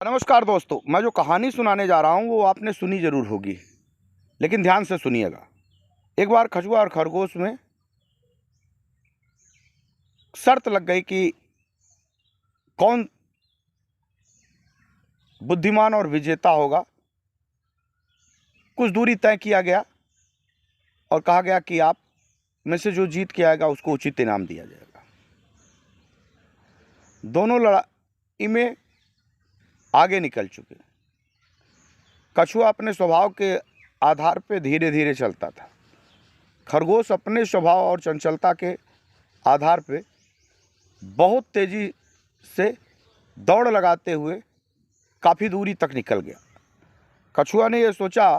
नमस्कार दोस्तों, मैं जो कहानी सुनाने जा रहा हूँ वो आपने सुनी जरूर होगी, लेकिन ध्यान से सुनिएगा। एक बार कछुआ और खरगोश में शर्त लग गई कि कौन बुद्धिमान और विजेता होगा। कुछ दूरी तय किया गया और कहा गया कि आप में से जो जीत के आएगा उसको उचित इनाम दिया जाएगा। दोनों लड़ाई में आगे निकल चुके। कछुआ अपने स्वभाव के आधार पर धीरे धीरे चलता था। खरगोश अपने स्वभाव और चंचलता के आधार पर बहुत तेजी से दौड़ लगाते हुए काफ़ी दूरी तक निकल गया। कछुआ ने यह सोचा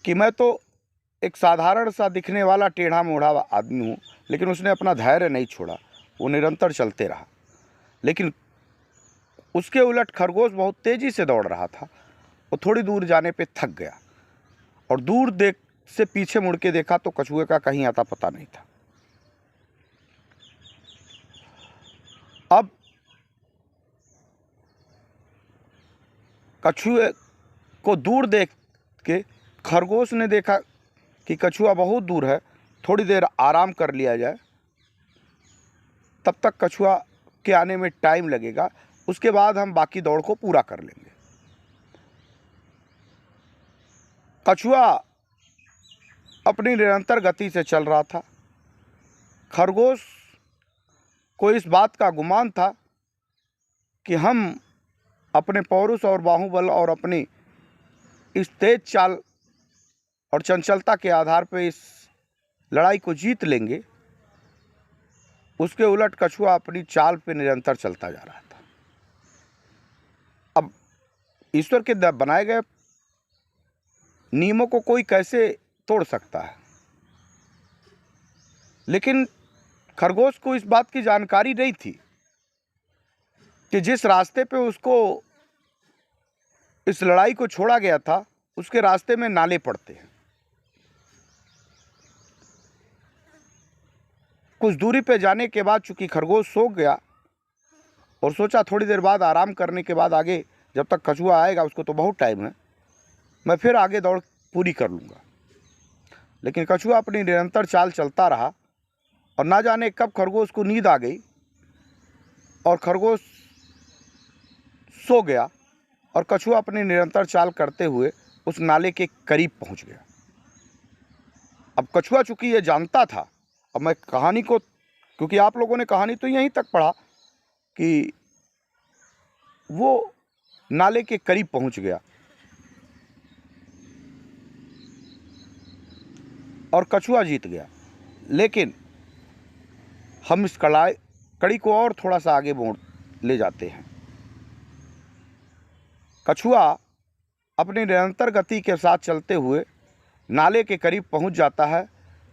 कि मैं तो एक साधारण सा दिखने वाला टेढ़ा मोढ़ा आदमी हूँ, लेकिन उसने अपना धैर्य नहीं छोड़ा। वो निरंतर चलते रहा। लेकिन उसके उलट खरगोश बहुत तेजी से दौड़ रहा था। वो थोड़ी दूर जाने पे थक गया और दूर देख से पीछे मुड़ के देखा तो कछुए का कहीं आता पता नहीं था। अब कछुए को दूर देख के खरगोश ने देखा कि कछुआ बहुत दूर है, थोड़ी देर आराम कर लिया जाए, तब तक कछुआ के आने में टाइम लगेगा, उसके बाद हम बाकी दौड़ को पूरा कर लेंगे। कछुआ अपनी निरंतर गति से चल रहा था। खरगोश को इस बात का गुमान था कि हम अपने पौरुष और बाहुबल और अपनी इस तेज चाल और चंचलता के आधार पर इस लड़ाई को जीत लेंगे। उसके उलट कछुआ अपनी चाल पे निरंतर चलता जा रहा था। अब ईश्वर के बनाए गए नियमों को कोई कैसे तोड़ सकता है, लेकिन खरगोश को इस बात की जानकारी नहीं थी कि जिस रास्ते पे उसको इस लड़ाई को छोड़ा गया था उसके रास्ते में नाले पड़ते हैं। कुछ दूरी पे जाने के बाद चूंकि खरगोश सो गया और सोचा थोड़ी देर बाद आराम करने के बाद आगे जब तक कछुआ आएगा उसको तो बहुत टाइम है, मैं फिर आगे दौड़ पूरी कर लूँगा। लेकिन कछुआ अपनी निरंतर चाल चलता रहा और ना जाने कब खरगोश को नींद आ गई और खरगोश सो गया और कछुआ अपनी निरंतर चाल करते हुए उस नाले के करीब पहुंच गया। अब कछुआ चूंकि ये जानता था, अब मैं कहानी को, क्योंकि आप लोगों ने कहानी तो यहीं तक पढ़ा कि वो नाले के करीब पहुंच गया और कछुआ जीत गया। लेकिन हम इस कड़ी को और थोड़ा सा आगे मोड़ ले जाते हैं। कछुआ अपनी निरंतर गति के साथ चलते हुए नाले के करीब पहुंच जाता है।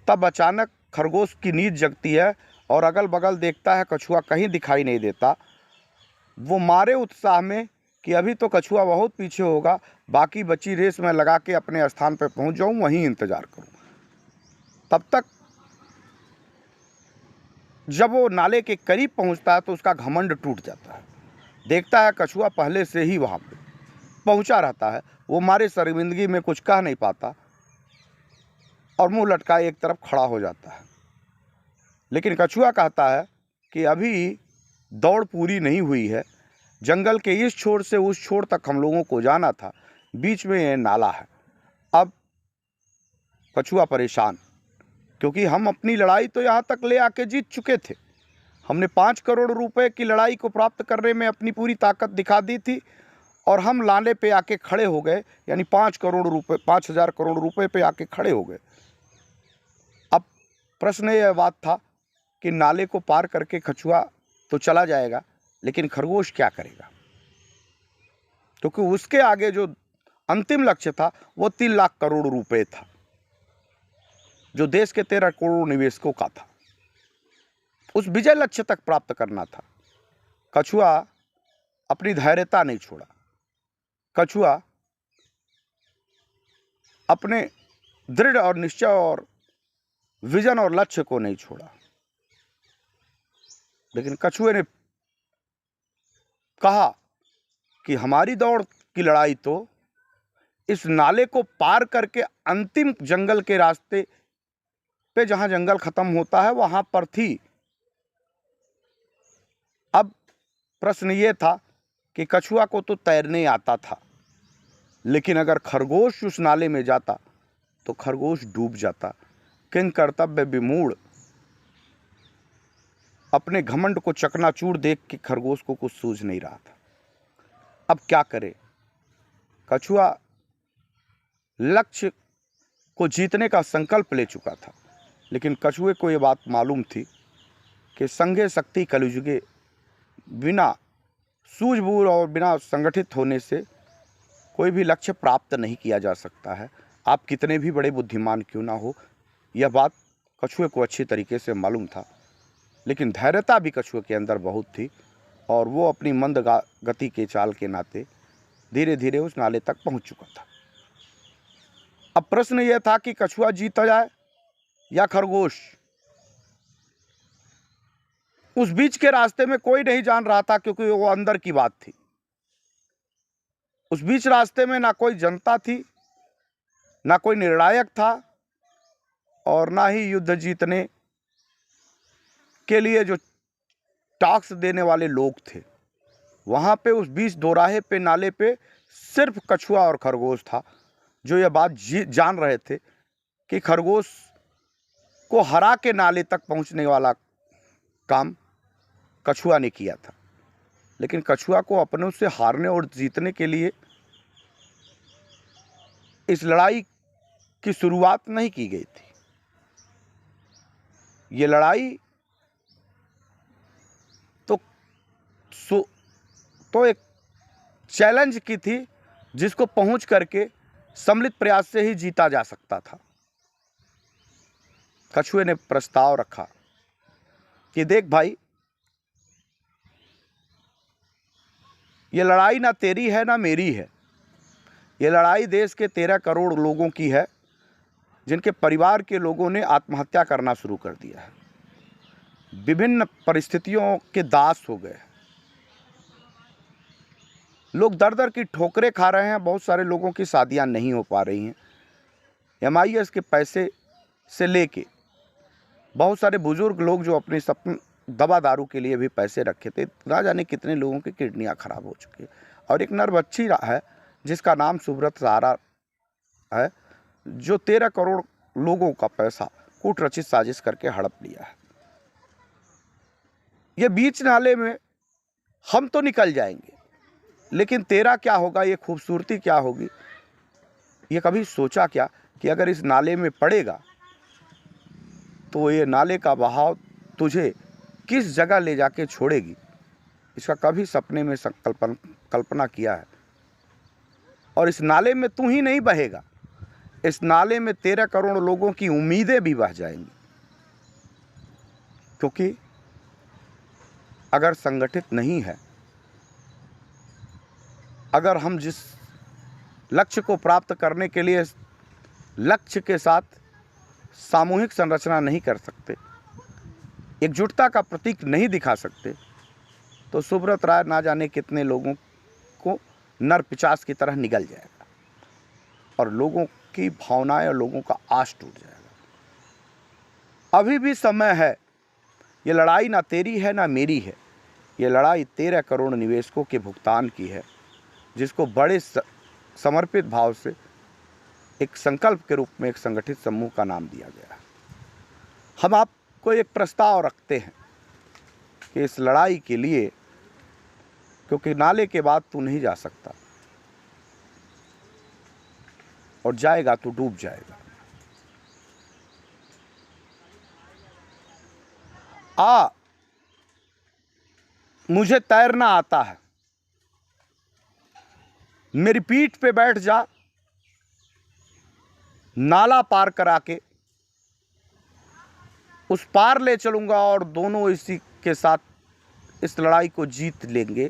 तब अचानक खरगोश की नींद जगती है और अगल बगल देखता है, कछुआ कहीं दिखाई नहीं देता। वो मारे उत्साह में कि अभी तो कछुआ बहुत पीछे होगा, बाकी बची रेस में लगा के अपने स्थान पर पहुंच जाऊं, वहीं इंतजार करूं। तब तक जब वो नाले के करीब पहुंचता है तो उसका घमंड टूट जाता है। देखता है कछुआ पहले से ही वहां पे पहुंचा रहता है। वो मारे शर्मिंदगी में कुछ कह नहीं पाता और मुंह लटकाए एक तरफ खड़ा हो जाता है। लेकिन कछुआ कहता है कि अभी दौड़ पूरी नहीं हुई है, जंगल के इस छोर से उस छोर तक हम लोगों को जाना था, बीच में ये नाला है। अब कछुआ परेशान, क्योंकि हम अपनी लड़ाई तो यहाँ तक ले आके जीत चुके थे। हमने 5 करोड़ रुपए की लड़ाई को प्राप्त करने में अपनी पूरी ताकत दिखा दी थी और हम नाले पे आके खड़े हो गए, यानी 5,000 करोड़ रुपए पे आके खड़े हो गए। अब प्रश्न यह बात था कि नाले को पार करके कछुआ तो चला जाएगा, लेकिन खरगोश क्या करेगा? क्योंकि उसके आगे जो अंतिम लक्ष्य था वो 3 लाख करोड़ रुपए था, जो देश के 13 करोड़ निवेशकों का था। उस विजय लक्ष्य तक प्राप्त करना था। कछुआ अपनी धैर्यता नहीं छोड़ा। कछुआ अपने दृढ़ और निश्चय और विजन और लक्ष्य को नहीं छोड़ा। लेकिन कछुए ने कहा कि हमारी दौड़ की लड़ाई तो इस नाले को पार करके अंतिम जंगल के रास्ते पे, जहां जंगल खत्म होता है, वहां पर थी। अब प्रश्न ये था कि कछुआ को तो तैरने आता था, लेकिन अगर खरगोश उस नाले में जाता तो खरगोश डूब जाता। किंग कर्तव्य विमूढ़ अपने घमंड को चकनाचूर देख के खरगोश को कुछ सूझ नहीं रहा था। अब क्या करे? कछुआ लक्ष्य को जीतने का संकल्प ले चुका था, लेकिन कछुए को यह बात मालूम थी कि संघे शक्ति कलयुगे, बिना सूझबूझ और बिना संगठित होने से कोई भी लक्ष्य प्राप्त नहीं किया जा सकता है। आप कितने भी बड़े बुद्धिमान क्यों ना हो, यह बात कछुए को अच्छी तरीके से मालूम था। लेकिन धैर्यता भी कछुए के अंदर बहुत थी और वो अपनी मंद गति के चाल के नाते धीरे धीरे उस नाले तक पहुंच चुका था। अब प्रश्न यह था कि कछुआ जीत जाए या खरगोश। उस बीच के रास्ते में कोई नहीं जान रहा था, क्योंकि वो अंदर की बात थी। उस बीच रास्ते में ना कोई जनता थी, ना कोई निर्णायक था, और ना ही युद्ध जीतने के लिए जो टास्क देने वाले लोग थे। वहां पे उस बीच दोराहे पे, नाले पे सिर्फ कछुआ और खरगोश था, जो यह बात जान रहे थे कि खरगोश को हरा के नाले तक पहुंचने वाला काम कछुआ ने किया था। लेकिन कछुआ को अपनों से हारने और जीतने के लिए इस लड़ाई की शुरुआत नहीं की गई थी। ये लड़ाई तो एक चैलेंज की थी, जिसको पहुंच करके सम्मिलित प्रयास से ही जीता जा सकता था। कछुए ने प्रस्ताव रखा कि देख भाई, ये लड़ाई ना तेरी है ना मेरी है। ये लड़ाई देश के 13 करोड़ लोगों की है, जिनके परिवार के लोगों ने आत्महत्या करना शुरू कर दिया है, विभिन्न परिस्थितियों के दास हो गए। लोग दर दर की ठोकरें खा रहे हैं, बहुत सारे लोगों की शादियां नहीं हो पा रही हैं। MIS के पैसे से लेके बहुत सारे बुजुर्ग लोग जो अपने सपन दवा दारू के लिए भी पैसे रखे थे, ना जाने कितने लोगों की किडनियां खराब हो चुकी है। और एक नरबच्ची है जिसका नाम सुब्रत सहारा है, जो 13 करोड़ लोगों का पैसा कूट रचित साजिश करके हड़प लिया है। ये बीच नाले में हम तो निकल जाएंगे, लेकिन तेरा क्या होगा, ये खूबसूरती क्या होगी? ये कभी सोचा क्या कि अगर इस नाले में पड़ेगा तो ये नाले का बहाव तुझे किस जगह ले जाके छोड़ेगी? इसका कभी सपने में कल्पना किया है? और इस नाले में तू ही नहीं बहेगा, इस नाले में 13 करोड़ लोगों की उम्मीदें भी बह जाएंगी। क्योंकि अगर संगठित नहीं है, अगर हम जिस लक्ष्य को प्राप्त करने के लिए लक्ष्य के साथ सामूहिक संरचना नहीं कर सकते, एकजुटता का प्रतीक नहीं दिखा सकते, तो सुब्रत राय ना जाने कितने लोगों को नर पिशाच की तरह निगल जाएगा और लोगों की भावनाएं और लोगों का आश टूट जाएगा। अभी भी समय है। ये लड़ाई ना तेरी है ना मेरी है। ये लड़ाई 13 करोड़ निवेशकों के भुगतान की है, जिसको बड़े समर्पित भाव से एक संकल्प के रूप में एक संगठित समूह का नाम दिया गया। हम आपको एक प्रस्ताव रखते हैं कि इस लड़ाई के लिए, क्योंकि नाले के बाद तू नहीं जा सकता, और जाएगा तो डूब जाएगा। मुझे तैरना आता है, मेरी पीठ पे बैठ जा, नाला पार करा के उस पार ले चलूंगा और दोनों इसी के साथ इस लड़ाई को जीत लेंगे।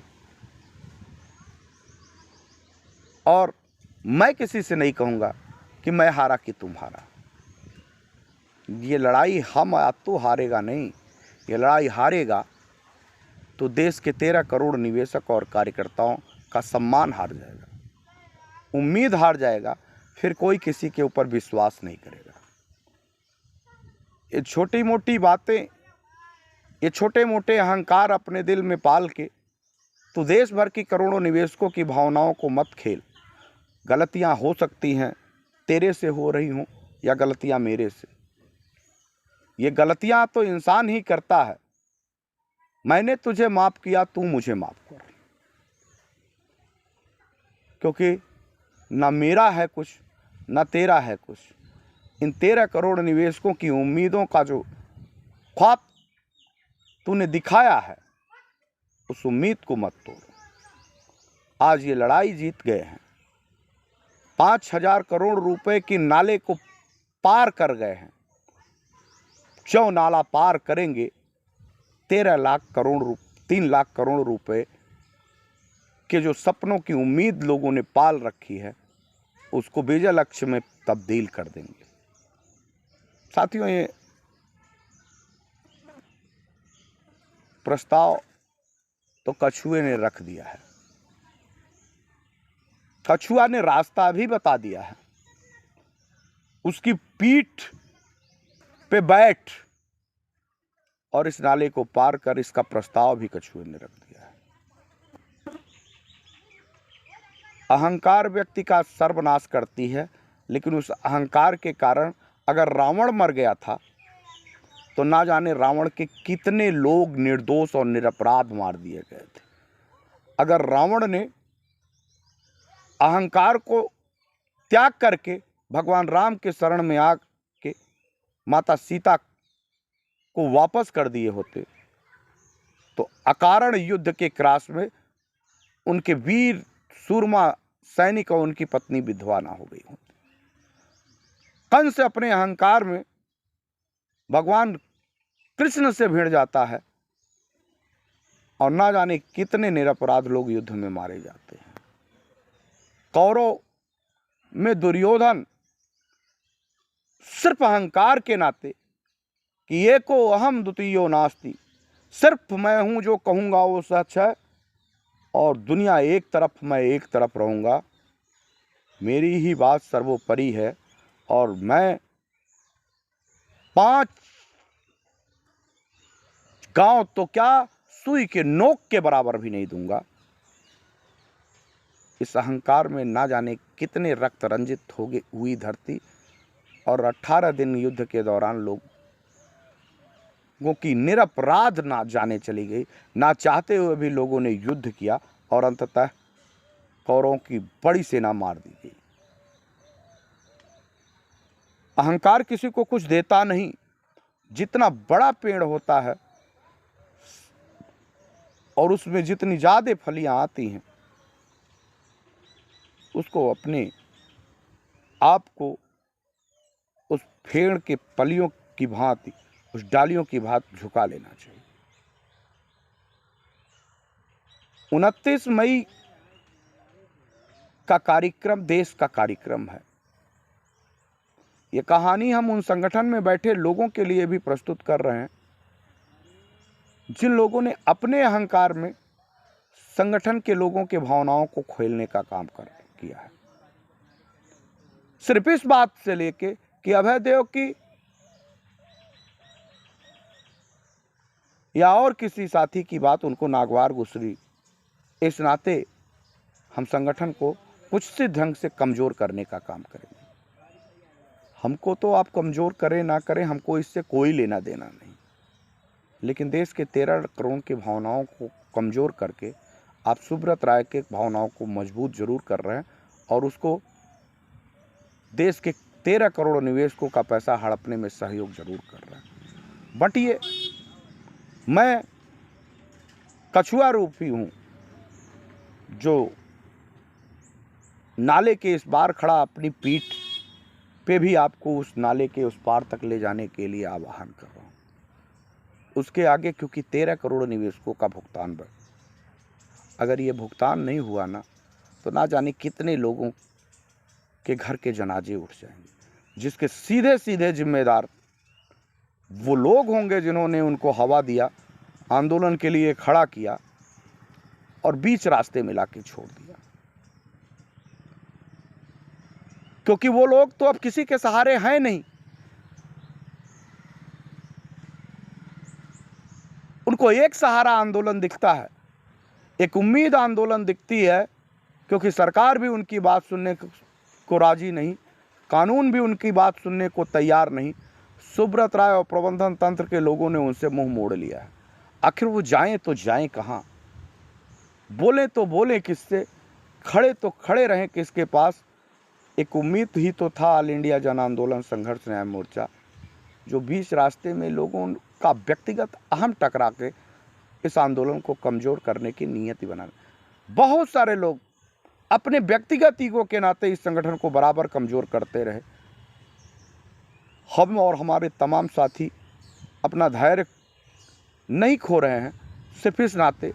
और मैं किसी से नहीं कहूंगा कि मैं हारा कि तुम हारा। ये लड़ाई हम या तो हारेगा नहीं, ये लड़ाई हारेगा तो देश के 13 करोड़ निवेशक और कार्यकर्ताओं का सम्मान हार जाएगा, उम्मीद हार जाएगा, फिर कोई किसी के ऊपर विश्वास नहीं करेगा। ये छोटी मोटी बातें, ये छोटे मोटे अहंकार अपने दिल में पाल के तो देश भर की करोड़ों निवेशकों की भावनाओं को मत खेल। गलतियां हो सकती हैं, तेरे से हो रही हों या गलतियां मेरे से। ये गलतियां तो इंसान ही करता है। मैंने तुझे माफ किया, तू मुझे माफ कर, क्योंकि ना मेरा है कुछ, ना तेरा है कुछ। इन 13 करोड़ निवेशकों की उम्मीदों का जो ख्वाब तूने दिखाया है, उस उम्मीद को मत तोड़। आज ये लड़ाई जीत गए हैं, 5,000 करोड़ रुपए की नाले को पार कर गए हैं। जो नाला पार करेंगे 3 लाख करोड़ रुपए के जो सपनों की उम्मीद लोगों ने पाल रखी है, उसको विजय लक्ष्य में तब्दील कर देंगे। साथियों, ये प्रस्ताव तो कछुए ने रख दिया है। कछुआ ने रास्ता भी बता दिया है। उसकी पीठ पे बैठ और इस नाले को पार कर, इसका प्रस्ताव भी कछुए ने रख दिया है। अहंकार व्यक्ति का सर्वनाश करती है, लेकिन उस अहंकार के कारण अगर रावण मर गया था तो ना जाने रावण के कितने लोग निर्दोष और निरपराध मार दिए गए थे। अगर रावण ने अहंकार को त्याग करके भगवान राम के शरण में आके माता सीता को वापस कर दिए होते, तो अकारण युद्ध के क्रास में उनके वीर सूरमा सैनिक और उनकी पत्नी विधवा ना हो गई होती। कंस अपने अहंकार में भगवान कृष्ण से भिड़ जाता है और ना जाने कितने निरपराध लोग युद्ध में मारे जाते हैं। कौरव में दुर्योधन सिर्फ अहंकार के नाते कि एको अहम द्वितीयो नास्ति, सिर्फ मैं हूं, जो कहूंगा वो सच है और दुनिया एक तरफ, मैं एक तरफ रहूंगा, मेरी ही बात सर्वोपरि है और मैं 5 गांव तो क्या, सुई के नोक के बराबर भी नहीं दूंगा। इस अहंकार में ना जाने कितने रक्त रंजित हुई धरती और 18 दिन युद्ध के दौरान लोगों की निरपराध ना जाने चली गई। ना चाहते हुए भी लोगों ने युद्ध किया और अंततः कौरवों की बड़ी सेना मार दी गई। अहंकार किसी को कुछ देता नहीं। जितना बड़ा पेड़ होता है और उसमें जितनी ज्यादा फलियां आती हैं, उसको अपने आप को उस पेड़ के पलियों की भांति, उस डालियों की भांति झुका लेना चाहिए। 29 मई का कार्यक्रम देश का कार्यक्रम है। ये कहानी हम उन संगठन में बैठे लोगों के लिए भी प्रस्तुत कर रहे हैं जिन लोगों ने अपने अहंकार में संगठन के लोगों के भावनाओं को खोलने का काम किया है। सिर्फ इस बात से लेके कि अभय देव की या और किसी साथी की बात उनको नागवार गुजरी, इस नाते हम संगठन को कुछ से ढंग से कमजोर करने का काम करेंगे। हमको तो आप कमजोर करें ना करें, हमको इससे कोई लेना देना नहीं, लेकिन देश के 13 करोड़ की भावनाओं को कमजोर करके आप सुब्रत राय के भावनाओं को मजबूत जरूर कर रहे हैं और उसको देश के 13 करोड़ निवेशकों का पैसा हड़पने में सहयोग जरूर कर रहे हैं। बटिए, मैं कछुआ रूपी हूं जो नाले के इस बार खड़ा अपनी पीठ पे भी आपको उस नाले के उस पार तक ले जाने के लिए आह्वान कर रहा हूं। उसके आगे क्योंकि 13 करोड़ निवेशकों का भुगतान अगर ये भुगतान नहीं हुआ ना, तो ना जाने कितने लोगों के घर के जनाजे उठ जाएंगे, जिसके सीधे सीधे जिम्मेदार वो लोग होंगे जिन्होंने उनको हवा दिया आंदोलन के लिए खड़ा किया और बीच रास्ते में लाके छोड़ दिया, क्योंकि वो लोग तो अब किसी के सहारे हैं नहीं। उनको एक सहारा आंदोलन दिखता है, एक उम्मीद आंदोलन दिखती है, क्योंकि सरकार भी उनकी बात सुनने को राजी नहीं, कानून भी उनकी बात सुनने को तैयार नहीं। सुब्रत राय और प्रबंधन तंत्र के लोगों ने उनसे मुंह मोड़ लिया है। आखिर वो जाएं तो जाएं कहाँ, बोलें तो बोलें किससे, खड़े तो खड़े रहें किसके पास। एक उम्मीद ही तो था ऑल इंडिया जन आंदोलन संघर्ष न्याय मोर्चा, जो बीच रास्ते में लोगों का व्यक्तिगत अहम टकरा के इस आंदोलन को कमज़ोर करने की नीयत बना। बहुत सारे लोग अपने व्यक्तिगत ईगो के नाते इस संगठन को बराबर कमज़ोर करते रहे। हम और हमारे तमाम साथी अपना धैर्य नहीं खो रहे हैं, सिर्फ इस नाते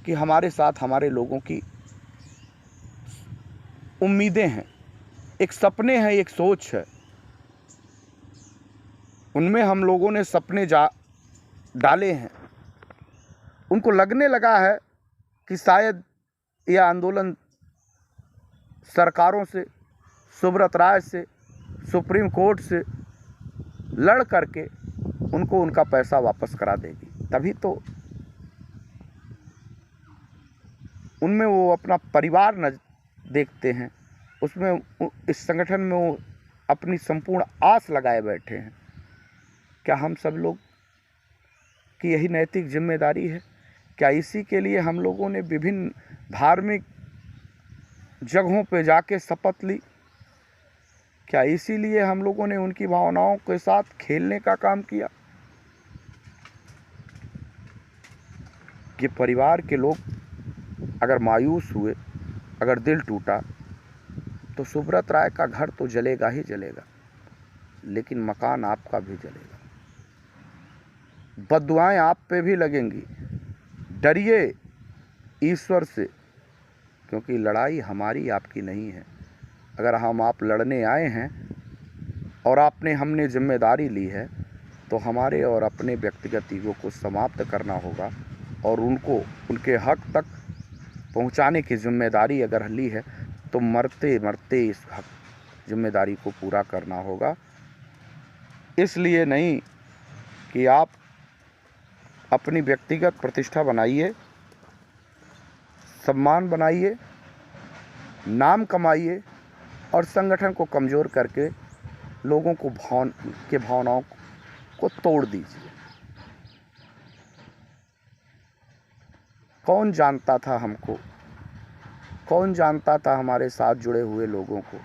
कि हमारे साथ हमारे लोगों की उम्मीदें हैं, एक सपने हैं, एक सोच है। उनमें हम लोगों ने सपने डाले हैं। उनको लगने लगा है कि शायद यह आंदोलन सरकारों से, सुब्रत राय से, सुप्रीम कोर्ट से लड़ करके उनको उनका पैसा वापस करा देगी। तभी तो उनमें वो अपना परिवार न देखते हैं, उसमें इस संगठन में वो अपनी संपूर्ण आस लगाए बैठे हैं। क्या हम सब लोग की यही नैतिक जिम्मेदारी है? क्या इसी के लिए हम लोगों ने विभिन्न धार्मिक जगहों पे जाके शपथ ली? क्या इसीलिए हम लोगों ने उनकी भावनाओं के साथ खेलने का काम किया? कि परिवार के लोग अगर मायूस हुए, अगर दिल टूटा, तो सुब्रत राय का घर तो जलेगा ही जलेगा, लेकिन मकान आपका भी जलेगा, बद्दुआएं आप पे भी लगेंगी। डरिए ईश्वर से, क्योंकि लड़ाई हमारी आपकी नहीं है। अगर हम आप लड़ने आए हैं और हमने जिम्मेदारी ली है, तो हमारे और अपने व्यक्तिगत ईगो को समाप्त करना होगा और उनको उनके हक तक पहुंचाने की जिम्मेदारी अगर ली है, तो मरते मरते इस हक जिम्मेदारी को पूरा करना होगा। इसलिए नहीं कि आप अपनी व्यक्तिगत प्रतिष्ठा बनाइए, सम्मान बनाइए, नाम कमाइए और संगठन को कमज़ोर करके लोगों को भावनाओं को तोड़ दीजिए। कौन जानता था हमको, कौन जानता था हमारे साथ जुड़े हुए लोगों को?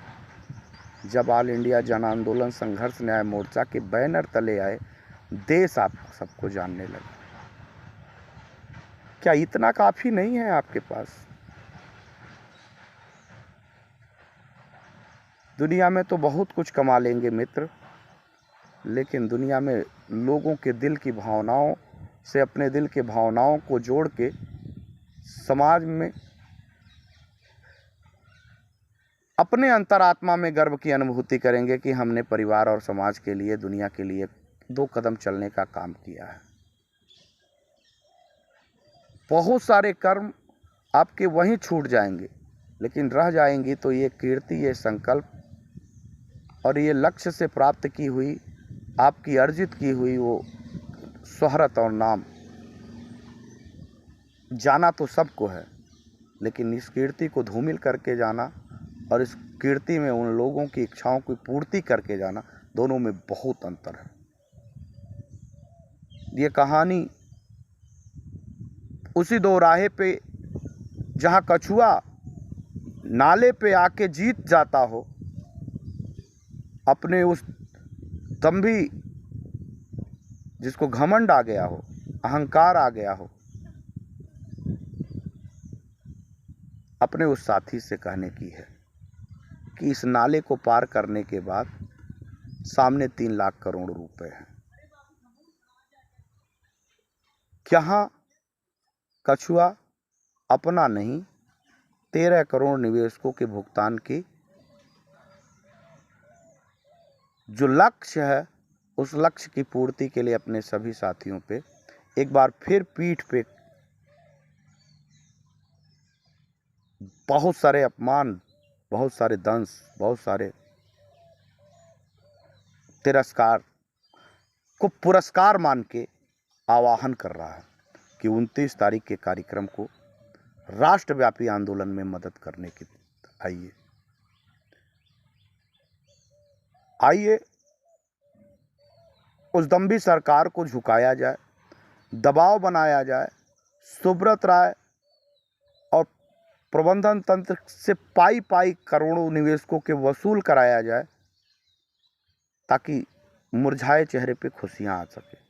जब ऑल इंडिया जन आंदोलन संघर्ष न्याय मोर्चा के बैनर तले आए, देश आप सबको जानने लगा। क्या इतना काफ़ी नहीं है आपके पास? दुनिया में तो बहुत कुछ कमा लेंगे मित्र, लेकिन दुनिया में लोगों के दिल की भावनाओं से अपने दिल के भावनाओं को जोड़ के समाज में अपने अंतरात्मा में गर्व की अनुभूति करेंगे कि हमने परिवार और समाज के लिए, दुनिया के लिए 2 कदम चलने का काम किया है। बहुत सारे कर्म आपके वहीं छूट जाएंगे, लेकिन रह जाएंगी तो ये कीर्ति, ये संकल्प और ये लक्ष्य से प्राप्त की हुई, आपकी अर्जित की हुई वो शोहरत और नाम। जाना तो सबको है, लेकिन इस कीर्ति को धूमिल करके जाना और इस कीर्ति में उन लोगों की इच्छाओं की पूर्ति करके जाना, दोनों में बहुत अंतर है। ये कहानी उसी दोराहे पे जहाँ कछुआ नाले पे आके जीत जाता हो, अपने उस दंभी जिसको घमंड आ गया हो, अहंकार आ गया हो, अपने उस साथी से कहने की है कि इस नाले को पार करने के बाद सामने 3 लाख करोड़ रुपए हैं। यहाँ कछुआ अपना नहीं, 13 करोड़ निवेशकों के भुगतान की जो लक्ष्य है, उस लक्ष्य की पूर्ति के लिए अपने सभी साथियों पे एक बार फिर पीठ पे बहुत सारे अपमान, बहुत सारे दंश, बहुत सारे तिरस्कार को पुरस्कार मान के आवाहन कर रहा है कि 29 तारीख के कार्यक्रम को राष्ट्रव्यापी आंदोलन में मदद करने की आइए। आइए उस दम्भी सरकार को झुकाया जाए, दबाव बनाया जाए, सुब्रत राय और प्रबंधन तंत्र से पाई पाई करोड़ों निवेशकों के वसूल कराया जाए ताकि मुरझाए चेहरे पे खुशियां आ सके।